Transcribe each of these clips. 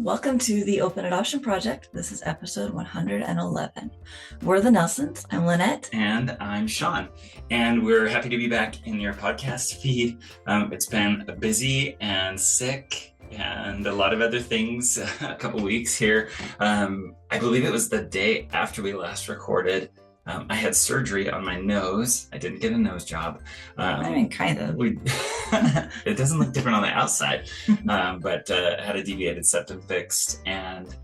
Welcome to the Open Adoption Project. This is episode 111. We're the Nelsons. I'm Lynette. And I'm Sean. And we're happy to be back in your podcast feed. It's been busy and sick and a lot of other things, a couple weeks here. I believe it was the day after we last recorded. I had surgery on my nose. I didn't get a nose job. Kind of. It doesn't look different on the outside, but had a deviated septum fixed and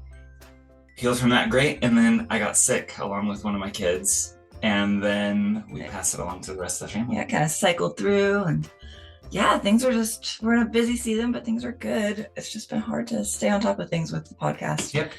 healed from that great. And then I got sick along with one of my kids. And then we passed it along to the rest of the family. Yeah, kind of cycled through. And yeah, we're in a busy season, but things are good. It's just been hard to stay on top of things with the podcast. Yep.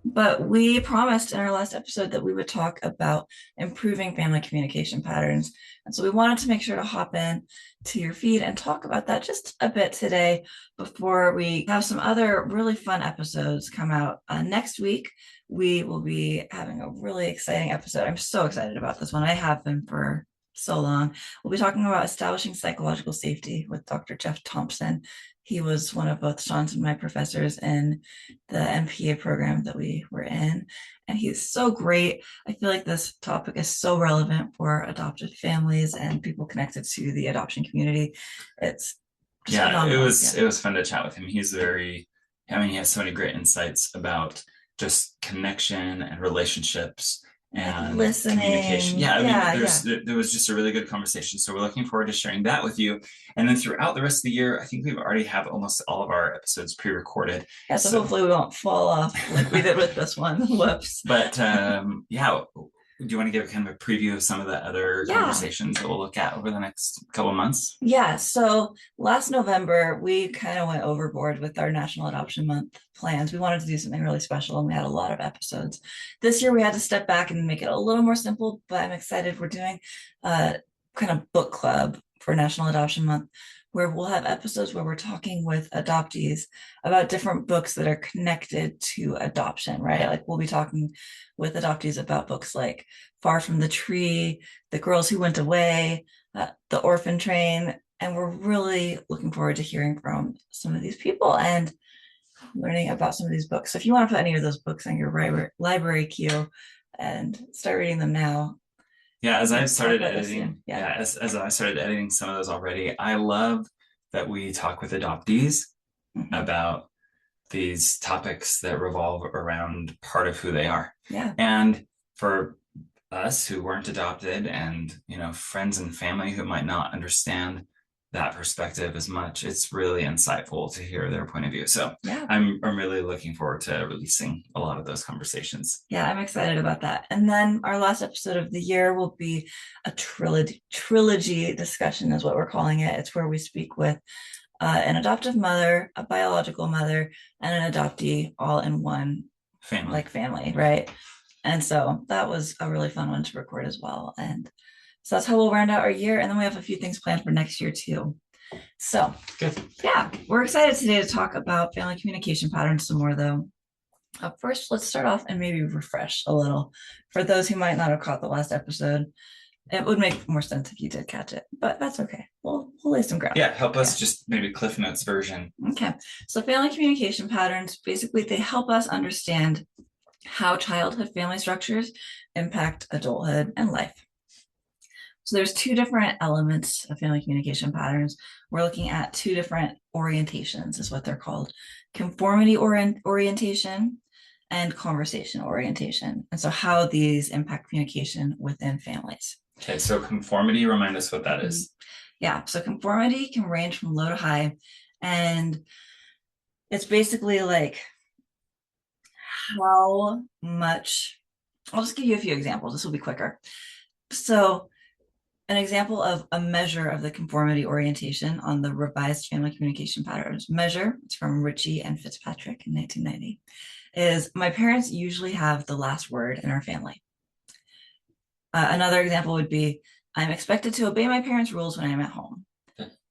But we promised in our last episode that we would talk about improving family communication patterns. And so we wanted to make sure to hop in to your feed and talk about that just a bit today before we have some other really fun episodes come out. Next week, we will be having a really exciting episode. I'm so excited about this one. I have been for so long. We'll be talking about establishing psychological safety with Dr. Jeff Thompson. He was one of both Sean's and my professors in the MPA program that we were in. And he's so great. I feel like this topic is so relevant for adopted families and people connected to the adoption community. It's just phenomenal. It was fun to chat with him. He has so many great insights about just connection and relationships and listening. Communication. There was just a really good conversation. So we're looking forward to sharing that with you. And then throughout the rest of the year, I think we've already have almost all of our episodes pre-recorded. Yeah, so hopefully we won't fall off like we did with this one. Whoops. But do you want to give kind of a preview of some of the other conversations that we'll look at over the next couple of months? Yeah. So last November, we kind of went overboard with our National Adoption Month plans. We wanted to do something really special and we had a lot of episodes. This year we had to step back and make it a little more simple, but I'm excited. We're doing a kind of book club for National Adoption Month, where we'll have episodes where we're talking with adoptees about different books that are connected to adoption, right? Like we'll be talking with adoptees about books like Far from the Tree, The Girls Who Went Away, The Orphan Train, and we're really looking forward to hearing from some of these people and learning about some of these books. So if you want to put any of those books on your library queue and start reading them now. Yeah, as I started editing, as I started editing some of those already, I love that we talk with adoptees about these topics that revolve around part of who they are. Yeah. And for us who weren't adopted and, friends and family who might not understand that perspective as much, it's really insightful to hear their point of view. So I'm really looking forward to releasing a lot of those conversations. Yeah, I'm excited about that. And then our last episode of the year will be a trilogy discussion is what we're calling it. It's where we speak with an adoptive mother, a biological mother, and an adoptee all in one family, right? And so that was a really fun one to record as well. And so that's how we'll round out our year. And then we have a few things planned for next year too. So good. Yeah, we're excited today to talk about family communication patterns some more though. First, let's start off and maybe refresh a little. For those who might not have caught the last episode, it would make more sense if you did catch it, but that's okay. We'll lay some ground. Yeah, help us just maybe Cliff Notes version. Okay. So family communication patterns, basically they help us understand how childhood family structures impact adulthood and life. So there's two different elements of family communication patterns. We're looking at two different orientations is what they're called. Conformity orientation and conversation orientation. And so how these impact communication within families. Okay, so conformity, remind us what that is. Yeah, so conformity can range from low to high. And it's basically like how much, I'll just give you a few examples. This will be quicker. So an example of a measure of the conformity orientation on the revised family communication patterns measure, it's from Ritchie and Fitzpatrick in 1990, is my parents usually have the last word in our family. Another example would be, I'm expected to obey my parents' rules when I'm at home.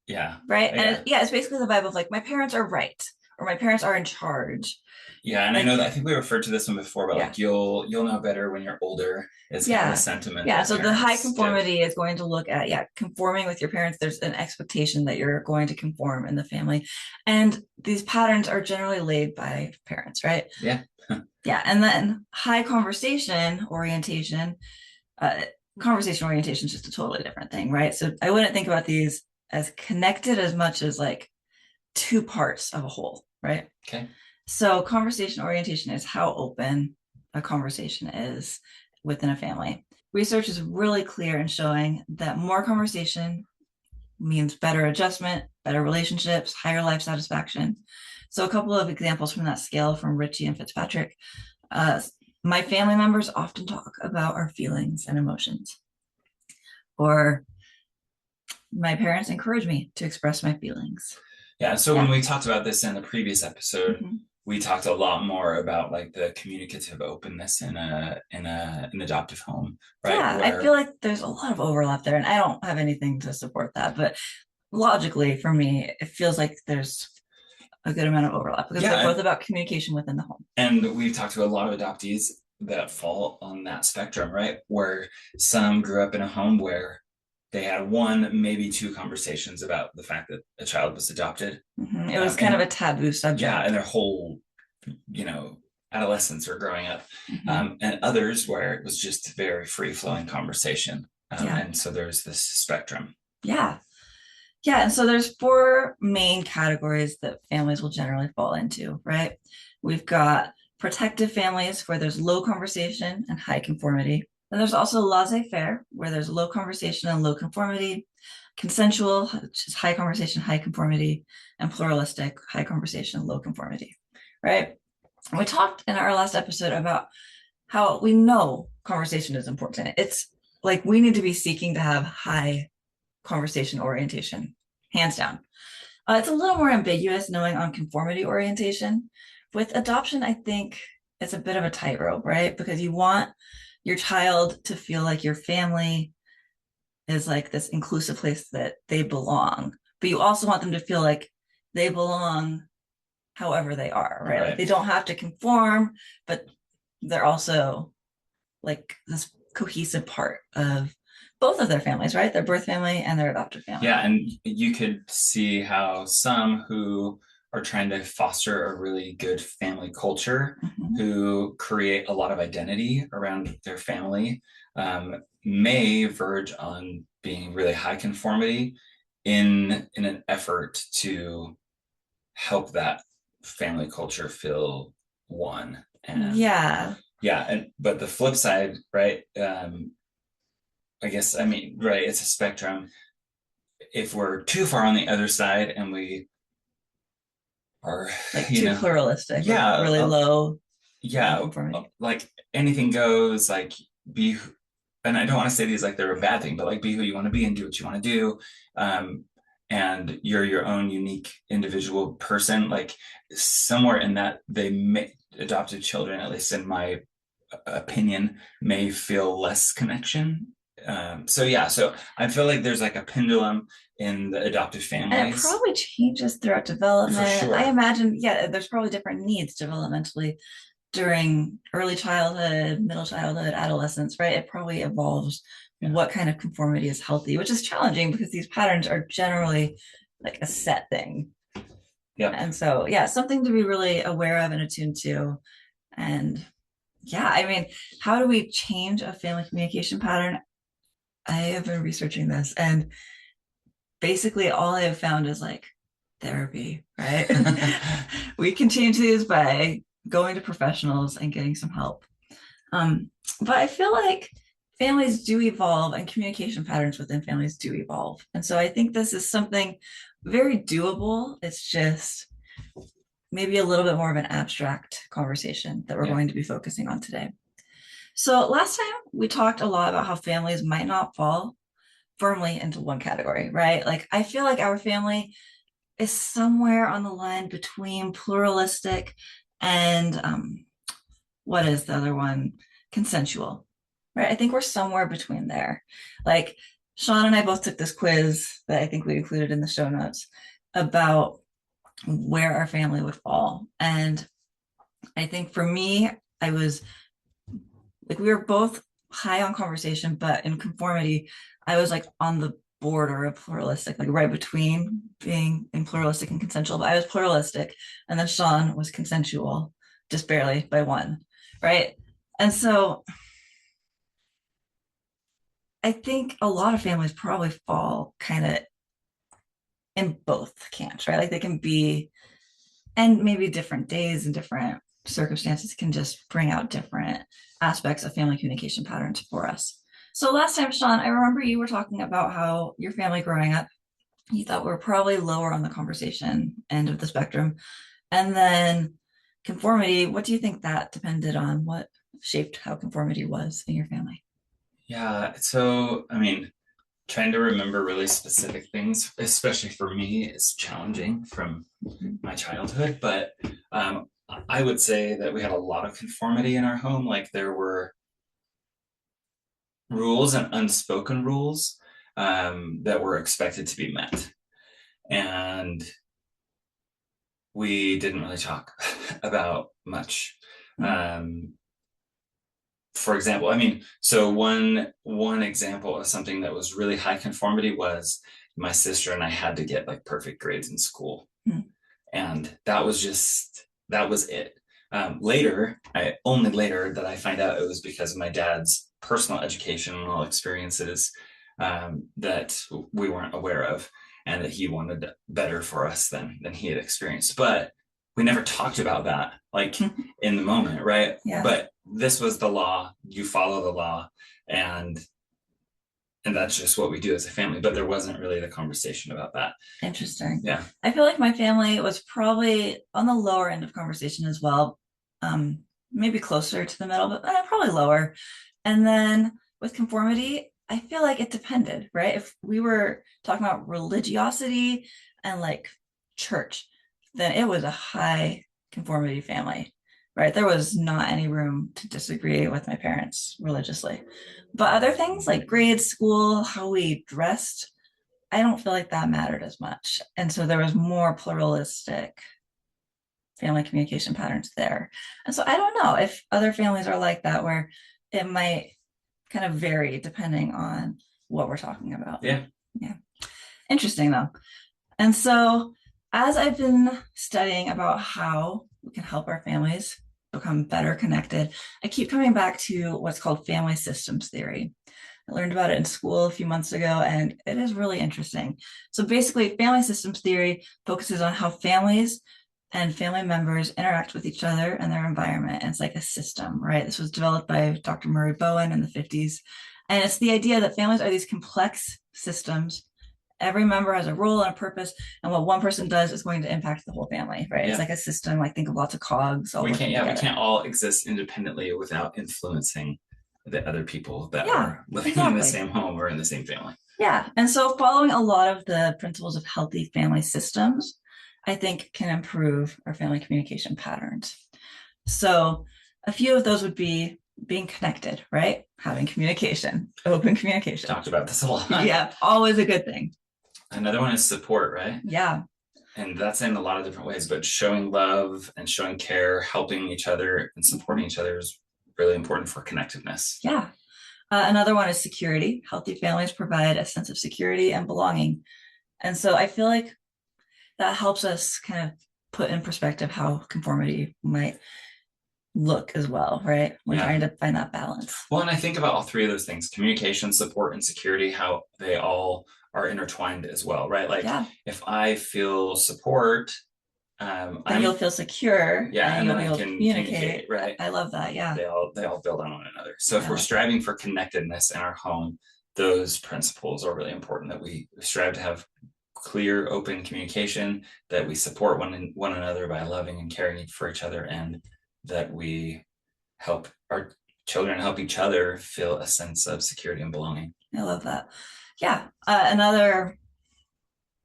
Yeah. Right? Yeah. And it's basically the vibe of like, my parents are right, or my parents are in charge. Yeah, and I know that I think we referred to this one before, but like you'll know better when you're older is kind of the sentiment. Yeah, so the high conformity is going to look at conforming with your parents. There's an expectation that you're going to conform in the family. And these patterns are generally laid by parents, right? Yeah. Yeah. And then high uh, conversation orientation is just a totally different thing, right? So I wouldn't think about these as connected as much as like two parts of a whole, right? Okay. So conversation orientation is how open a conversation is within a family. Research is really clear in showing that more conversation means better adjustment, better relationships, higher life satisfaction. So a couple of examples from that scale from Ritchie and Fitzpatrick. Uh, my family members often talk about our feelings and emotions. Or my parents encourage me to express my feelings. Yeah. So Yeah. when we talked about this in the previous episode, Mhm. we talked a lot more about like the communicative openness in an adoptive home, right? Yeah, I feel like there's a lot of overlap there, and I don't have anything to support that. But logically, for me, it feels like there's a good amount of overlap because they're both about communication within the home. And we've talked to a lot of adoptees that fall on that spectrum, right? Where some grew up in a home where they had one, maybe two conversations about the fact that a child was adopted. Mm-hmm. It was kind of a taboo subject. Yeah, and their whole, adolescence or growing up. Mm-hmm. And others where it was just very free-flowing conversation. And so there's this spectrum. Yeah. Yeah, and so there's four main categories that families will generally fall into, right? We've got protective families where there's low conversation and high conformity. And there's also laissez-faire where there's low conversation and low conformity, consensual, which is high conversation, high conformity, and pluralistic, high conversation, low conformity, right? And we talked in our last episode about how we know conversation is important. It's like we need to be seeking to have high conversation orientation, hands down. It's a little more ambiguous knowing on conformity orientation. With adoption, I think it's a bit of a tightrope, right? Because you want your child to feel like your family is like this inclusive place that they belong, but you also want them to feel like they belong however they are, right? Like they don't have to conform, but they're also like this cohesive part of both of their families, right? Their birth family and their adoptive family. Yeah, and you could see how some who are trying to foster a really good family culture, who create a lot of identity around their family, may verge on being really high conformity in an effort to help that family culture feel one. And but the flip side, right? I guess, right, it's a spectrum. If we're too far on the other side and we are like too pluralistic, really low, like anything goes, like be, and I don't want to say these like they're a bad thing, but like be who you want to be and do what you want to do, and you're your own unique individual person. Like somewhere in that, adopted children, at least in my opinion, may feel less connection. So I feel like there's like a pendulum in the adoptive families. And it probably changes throughout development. For sure. I imagine, there's probably different needs developmentally during early childhood, middle childhood, adolescence, right? It probably evolves what kind of conformity is healthy, which is challenging because these patterns are generally like a set thing. Yeah. And so, something to be really aware of and attuned to. And how do we change a family communication pattern? I have been researching this, and basically all I have found is like therapy, right? We can change these by going to professionals and getting some help. But I feel like families do evolve and communication patterns within families do evolve. And so I think this is something very doable. It's just maybe a little bit more of an abstract conversation that we're going to be focusing on today. So last time we talked a lot about how families might not fall firmly into one category, right? Like I feel like our family is somewhere on the line between pluralistic and what is the other one? Consensual, right? I think we're somewhere between there. Like Sean and I both took this quiz that I think we included in the show notes about where our family would fall. And I think for me, I was like, we were both high on conversation, but in conformity, I was like on the border of pluralistic, like right between being in pluralistic and consensual. But I was pluralistic, and then Sean was consensual, just barely by one, right? And so I think a lot of families probably fall kind of in both camps, right? Like they can be, and maybe different days and different circumstances can just bring out different aspects of family communication patterns for us. So last time, Sean, I remember you were talking about how your family growing up, you thought were probably lower on the conversation end of the spectrum. And then conformity, what do you think that depended on? What shaped how conformity was in your family? Yeah. So, I mean, trying to remember really specific things, especially for me, is challenging from my childhood. But I would say that we had a lot of conformity in our home. Like there were rules and unspoken rules that were expected to be met. And we didn't really talk about much. For example, I mean, so one example of something that was really high conformity was my sister and I had to get like perfect grades in school. And that was it. Only later that I find out it was because of my dad's personal educational experiences that we weren't aware of, and that he wanted better for us than he had experienced. But we never talked about that, like in the moment, right? Yeah. But this was the law. You follow the law, and that's just what we do as a family. But there wasn't really the conversation about that. Interesting. Yeah. I feel like my family was probably on the lower end of conversation as well. Maybe closer to the middle, but probably lower. And then with conformity, I feel like it depended, right? If we were talking about religiosity and like church, then it was a high conformity family, right? There was not any room to disagree with my parents religiously. But other things like grades, school, how we dressed, I don't feel like that mattered as much. And so there was more pluralistic family communication patterns there. And so I don't know if other families are like that, where it might kind of vary depending on what we're talking about. Yeah. Yeah. Interesting though. And so as I've been studying about how we can help our families become better connected, I keep coming back to what's called family systems theory. I learned about it in school a few months ago, and it is really interesting. So basically, family systems theory focuses on how families and family members interact with each other and their environment. And it's like a system, right? This was developed by Dr. Bowen in the 50s. And it's the idea that families are these complex systems. Every member has a role and a purpose, and what one person does is going to impact the whole family, right? Yeah. It's like a system. Like think of lots of cogs. We can't all exist independently without influencing the other people that are living in the same home or in the same family. Yeah. And so following a lot of the principles of healthy family systems, I think can improve our family communication patterns. So a few of those would be being connected, right? Having communication, open communication. Talked about this a lot. Yeah, always a good thing. Another one is support, right? Yeah. And that's in a lot of different ways, but showing love and showing care, helping each other and supporting each other is really important for connectedness. Yeah. Another one is security. Healthy families provide a sense of security and belonging. And so I feel like that helps us kind of put in perspective how conformity might look as well, right? We're trying to find that balance. Well, and I think about all three of those things: communication, support, and security, how they all are intertwined as well, right? Like if I feel support, then you'll feel secure. Yeah, and you'll then be able to communicate, right? I love that. Yeah. They all build on one another. So if we're striving for connectedness in our home, those principles are really important, that we strive to have clear, open communication, that we support one another by loving and caring for each other, and that we help our children help each other feel a sense of security and belonging. I love that. Yeah. Another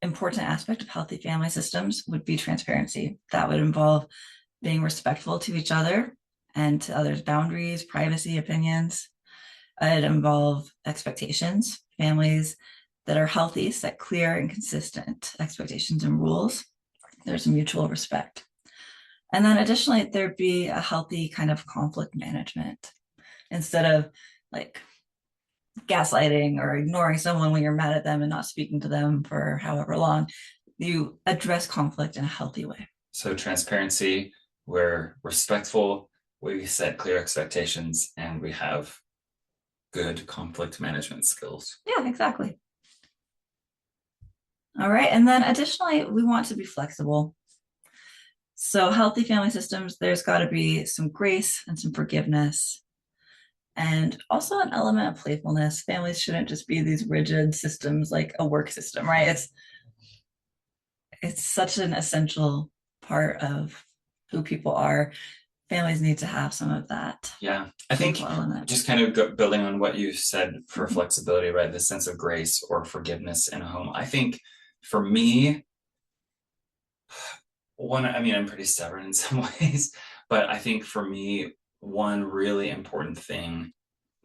important aspect of healthy family systems would be transparency. That would involve being respectful to each other and to others' boundaries, privacy, opinions. It'd involve expectations. Families that are healthy set clear and consistent expectations and rules. There's mutual respect. And then additionally, there'd be a healthy kind of conflict management. Instead of like gaslighting or ignoring someone when you're mad at them and not speaking to them for however long. You address conflict in a healthy way. So transparency, we're respectful, we set clear expectations, and we have good conflict management skills. Yeah, exactly. All right. And then additionally, we want to be flexible. So healthy family systems, there's got to be some grace and some forgiveness and also an element of playfulness. Families shouldn't just be these rigid systems like a work system, right? It's such an essential part of who people are. Families need to have some of that. Yeah, I think just kind of building on what you said for flexibility, right? The sense of grace or forgiveness in a home. I think for me, I'm pretty stubborn in some ways, but I think for me, one really important thing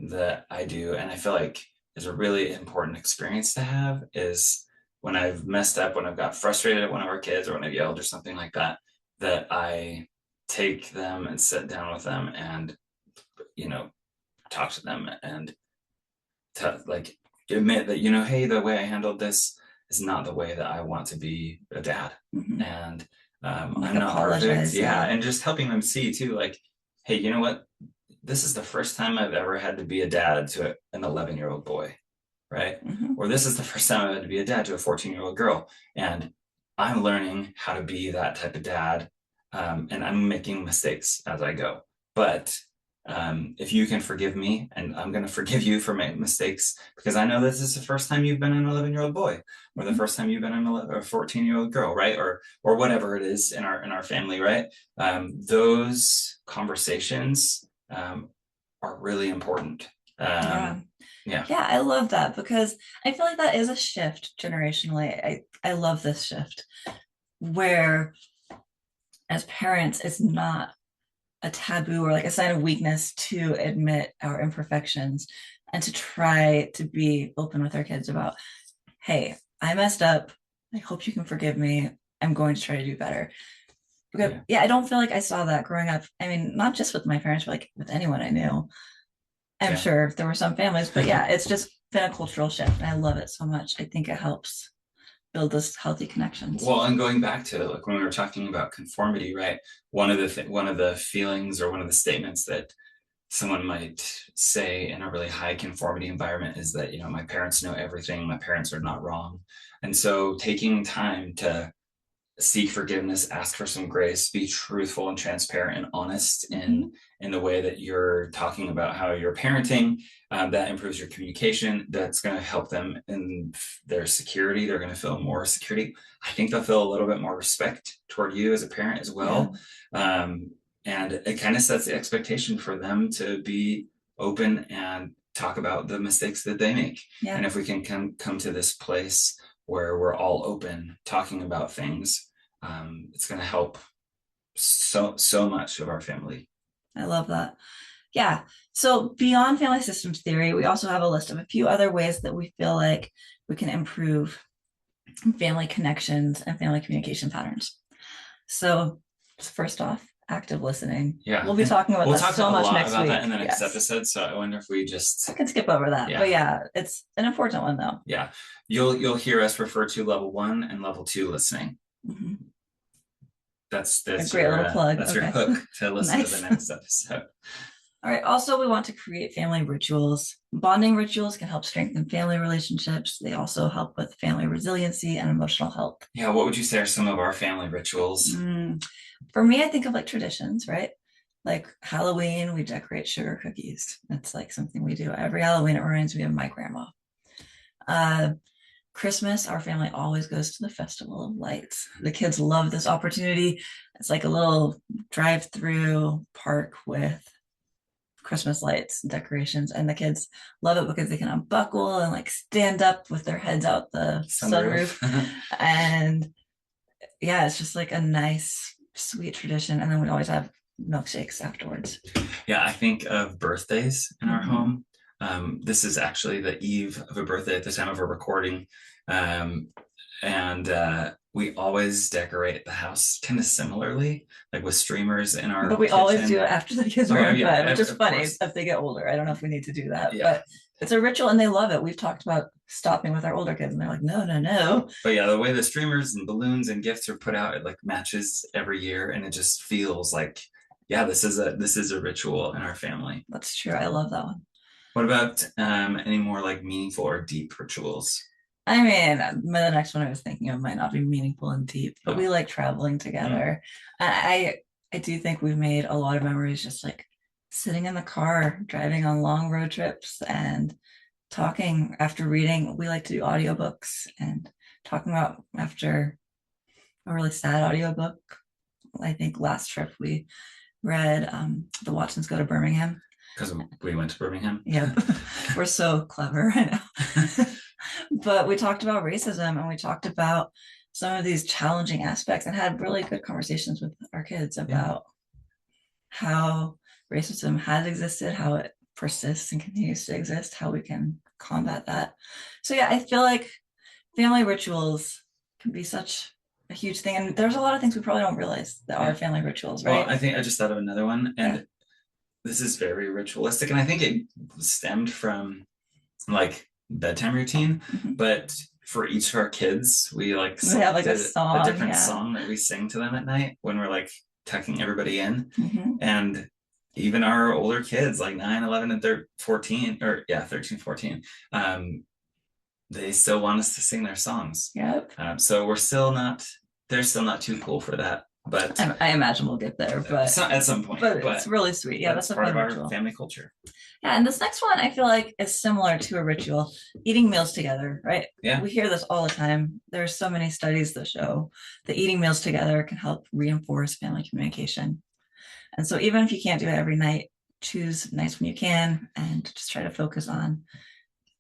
that I do, and I feel like is a really important experience to have, is when I've messed up, when I've got frustrated at one of our kids or when I've yelled or something like that, that I take them and sit down with them and, talk to them and like admit that, hey, the way I handled this is not the way that I want to be a dad. Mm-hmm. And I'm not perfect. Yeah. And just helping them see too, like, hey, you know what? This is the first time I've ever had to be a dad to an 11-year-old boy, right? Mm-hmm. Or this is the first time I've had to be a dad to a 14-year-old girl. And I'm learning how to be that type of dad. And I'm making mistakes as I go. But if you can forgive me, and I'm going to forgive you for my mistakes, because I know this is the first time you've been an 11-year-old boy, or the first time you've been a 14-year-old girl, right? Or whatever it is in our family, right? Those conversations are really important. Yeah, I love that, because I feel like that is a shift generationally. I love this shift where, as parents, it's not a taboo or like a sign of weakness to admit our imperfections and to try to be open with our kids about, hey, I messed up. I hope you can forgive me. I'm going to try to do better. Because, I don't feel like I saw that growing up. I mean, not just with my parents, but like with anyone I knew. I'm sure there were some families, but it's just been a cultural shift. And I love it so much. I think it helps build those healthy connections. Well, and going back to like when we were talking about conformity, right? One of the feelings or one of the statements that someone might say in a really high conformity environment is that, my parents know everything. My parents are not wrong. And so taking time to seek forgiveness, ask for some grace, be truthful and transparent and honest in the way that you're talking about how you're parenting, that improves your communication. That's going to help them in their security. They're going to feel more security. I think they'll feel a little bit more respect toward you as a parent as well. And it kind of sets the expectation for them to be open and talk about the mistakes that they make. And if we can come to this place where we're all open talking about things, it's going to help so much of our family. I love that. Yeah. So beyond family systems theory, we also have a list of a few other ways that we feel like we can improve family connections and family communication patterns. So first off, active listening. Yeah. We'll be talking about that so much next week. That in the next episode. So I wonder if we I can skip over that. But it's an important one though. Yeah. You'll hear us refer to level 1 and level 2 listening. Mm-hmm. That's a great little plug. That's your hook to listen to the next episode. All right. Also, we want to create family rituals. Bonding rituals can help strengthen family relationships. They also help with family resiliency and emotional health. Yeah. What would you say are some of our family rituals? For me, I think of like traditions, right? Like Halloween, we decorate sugar cookies. It's like something we do every Halloween. It reminds me of my grandma. Christmas, our family always goes to the Festival of Lights. The kids love this opportunity. It's like a little drive-through park with Christmas lights and decorations, and the kids love it because they can unbuckle and like stand up with their heads out the sunroof. And it's just like a nice, sweet tradition. And then we always have milkshakes afterwards. Yeah, I think of birthdays in our home. This is actually the eve of a birthday at the time of our recording. We always decorate the house kind of similarly, like with streamers in our But we kitchen. Always do it after the kids are in bed, which is funny if they get older. I don't know if we need to do that, but It's a ritual and they love it. We've talked about stopping with our older kids and they're like, no, no, no. But yeah, the way the streamers and balloons and gifts are put out, it like matches every year, and it just feels like, yeah, this is a ritual in our family. That's true. I love that one. What about any more like meaningful or deep rituals? I mean, the next one I was thinking of might not be meaningful and deep, but we like traveling together. I do think we've made a lot of memories just like sitting in the car, driving on long road trips and talking after reading. We like to do audiobooks and talking about after a really sad audiobook. I think last trip we read The Watsons Go to Birmingham. Because we went to Birmingham. Yep. We're so clever, I know. But we talked about racism and we talked about some of these challenging aspects and had really good conversations with our kids about how racism has existed, how it persists and continues to exist, how we can combat that. So yeah, I feel like family rituals can be such a huge thing. And there's a lot of things we probably don't realize that are family rituals, right? Well, I think I just thought of another one, and this is very ritualistic, and I think it stemmed from like bedtime routine, but for each of our kids, we have like a song, a different song that we sing to them at night when we're like tucking everybody in. And even our older kids, like 9, 11, and 14, or 13, 14, they still want us to sing their songs. So they're still not too cool for that. But I imagine we'll get there, but at some point. But it's really sweet. Yeah, that's a part of our ritual. family culture. Yeah, and this next one I feel like is similar to a ritual, eating meals together, right? Yeah. We hear this all the time. There are so many studies that show that eating meals together can help reinforce family communication. And so even if you can't do it every night, choose nights when you can and just try to focus on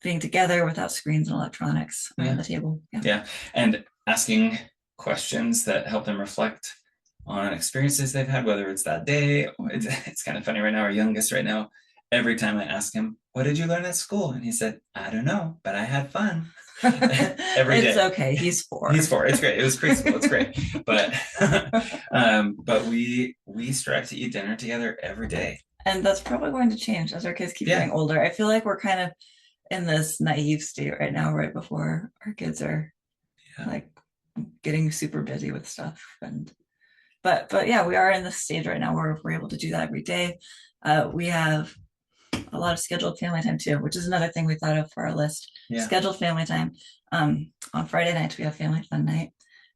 being together without screens and electronics around the table. Yeah. And asking questions that help them reflect on experiences they've had, whether it's that day. It's kind of funny right now. Our youngest right now, every time I ask him, what did you learn at school? And he said, I don't know, but I had fun. Every day. It's okay. He's 4. He's 4. It's great. It was preschool. It's great. But we strive to eat dinner together every day. And that's probably going to change as our kids keep getting older. I feel like we're kind of in this naive state right now, right before our kids are like getting super busy with stuff. But yeah, we are in this stage right now where we're able to do that every day. We have a lot of scheduled family time too, which is another thing we thought of for our list. Scheduled family time. On Friday nights, we have family fun night.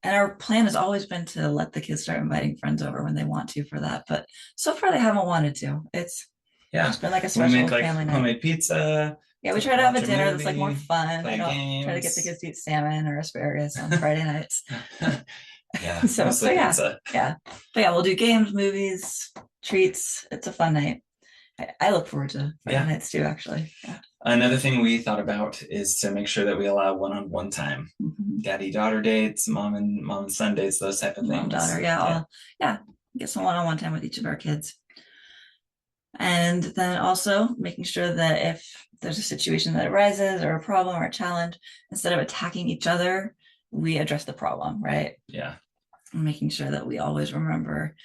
And our plan has always been to let the kids start inviting friends over when they want to for that. But so far they haven't wanted to. It's been like a special family night. Homemade pizza. Yeah, we try to have a dinner that's like more fun. I don't try to get the kids to eat salmon or asparagus on Friday nights. So pizza. But we'll do games, movies, treats. It's a fun night. I look forward to Friday nights too, actually. Another thing we thought about is to make sure that we allow one-on-one time. Daddy-daughter dates, mom and son dates, those type of things. Mom-daughter, get some one-on-one time with each of our kids. And then also making sure that if there's a situation that arises or a problem or a challenge, instead of attacking each other, we address the problem, right? And making sure that we always remember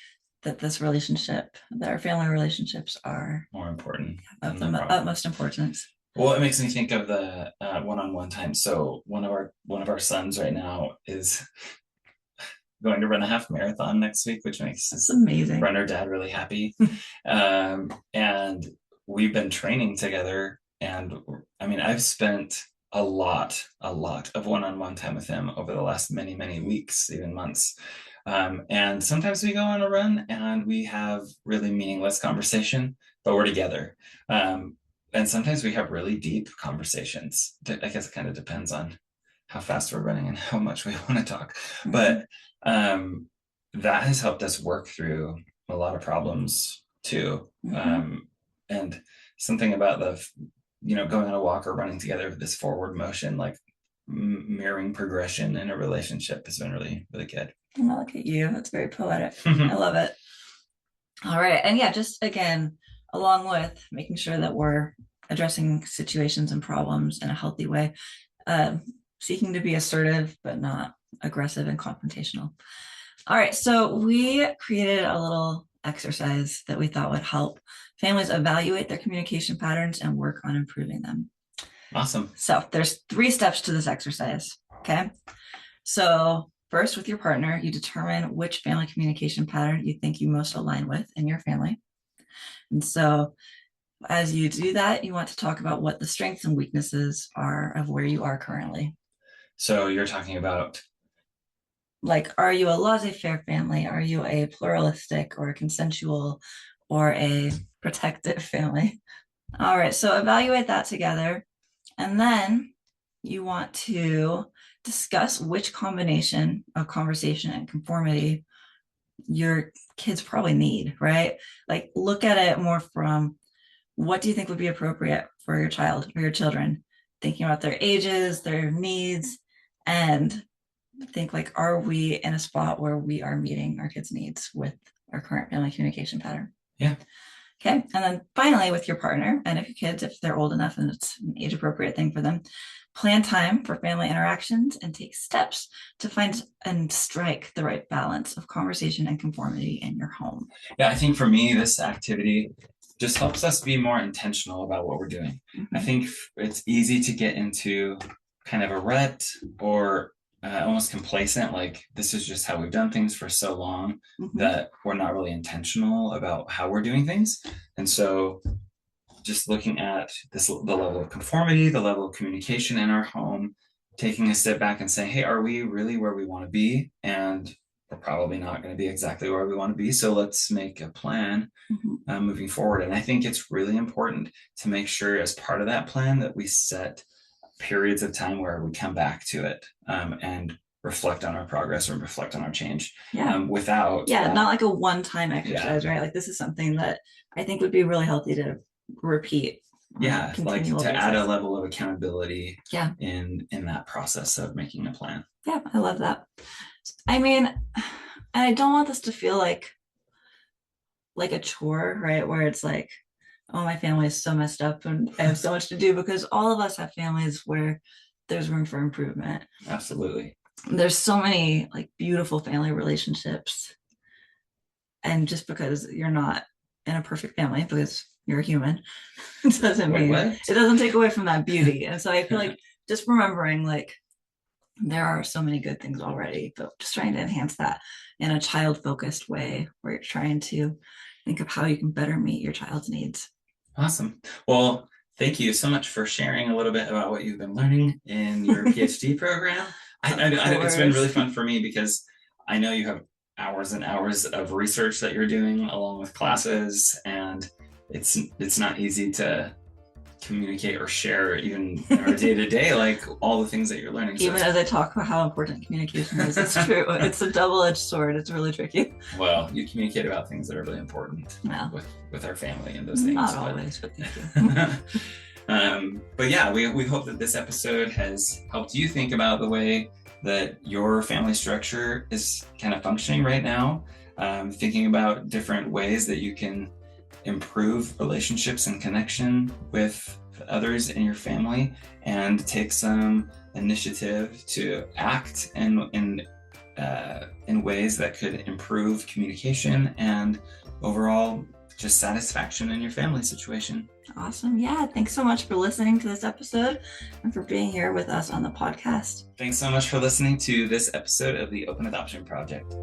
that that our family relationships are more important, of the utmost importance. Well, it makes me think of the one-on-one time. So one of our sons right now is going to run a half marathon next week, which makes his runner dad really happy. And we've been training together, and I mean, I've spent a lot of one-on-one time with him over the last many weeks, even months. And sometimes we go on a run and we have really meaningless conversation, but we're together. And sometimes we have really deep conversations. I guess it kind of depends on how fast we're running and how much we want to talk. But that has helped us work through a lot of problems too. And something about going on a walk or running together with this forward motion, like mirroring progression in a relationship, has been really good. Oh, look at you. That's very poetic. I love it. All right. And just again, along with making sure that we're addressing situations and problems in a healthy way, seeking to be assertive, but not aggressive and confrontational. All right. So we created a little exercise that we thought would help families evaluate their communication patterns and work on improving them. Awesome. So there's 3 steps to this exercise. Okay. So first, with your partner, you determine which family communication pattern you think you most align with in your family. And so as you do that, you want to talk about what the strengths and weaknesses are of where you are currently. So you're talking about, like, are you a laissez-faire family? Are you a pluralistic or a consensual or a protective family? All right, so evaluate that together. And then you want to discuss which combination of conversation and conformity your kids probably need, right? Like, look at it more from what do you think would be appropriate for your child or your children, thinking about their ages, their needs, and think like, are we in a spot where we are meeting our kids' needs with our current family communication pattern? Yeah. Okay. And then finally, with your partner, and if your kids, if they're old enough and it's an age appropriate thing for them, plan time for family interactions and take steps to find and strike the right balance of conversation and conformity in your home. Yeah, I think for me, this activity just helps us be more intentional about what we're doing. I think it's easy to get into kind of a rut or almost complacent, like this is just how we've done things for so long that we're not really intentional about how we're doing things. And so just looking at this, the level of conformity, the level of communication in our home, taking a step back and saying, hey, are we really where we want to be? And we're probably not going to be exactly where we want to be. So let's make a plan moving forward. And I think it's really important to make sure as part of that plan that we set periods of time where we come back to it and reflect on our progress or reflect on our change without not like a one-time exercise, right? Like this is something that I think would be really healthy to repeat. Like to add a level of accountability in that process of making a plan. Yeah, I love that. I mean, and I don't want this to feel like a chore, right? Where it's like, oh, my family is so messed up and I have so much to do, because all of us have families where there's room for improvement. Absolutely. There's so many like beautiful family relationships. And just because you're not in a perfect family, because you're a human, it doesn't take away from that beauty. And so I feel like just remembering like there are so many good things already, but just trying to enhance that in a child-focused way where you're trying to think of how you can better meet your child's needs. Awesome. Well, thank you so much for sharing a little bit about what you've been learning in your PhD program. It's been really fun for me because I know you have hours and hours of research that you're doing along with classes, and it's not easy to communicate or share even in our day-to-day, like all the things that you're learning. Even as I talk about how important communication is, it's true. It's a double-edged sword. It's really tricky. Well, you communicate about things that are really important with our family and those things. Not always, but thank you. But yeah, we hope that this episode has helped you think about the way that your family structure is kind of functioning right now, thinking about different ways that you can improve relationships and connection with others in your family, and take some initiative to act in ways that could improve communication and overall just satisfaction in your family situation. Awesome. Yeah. Thanks so much for listening to this episode and for being here with us on the podcast. Thanks so much for listening to this episode of the Open Adoption Project.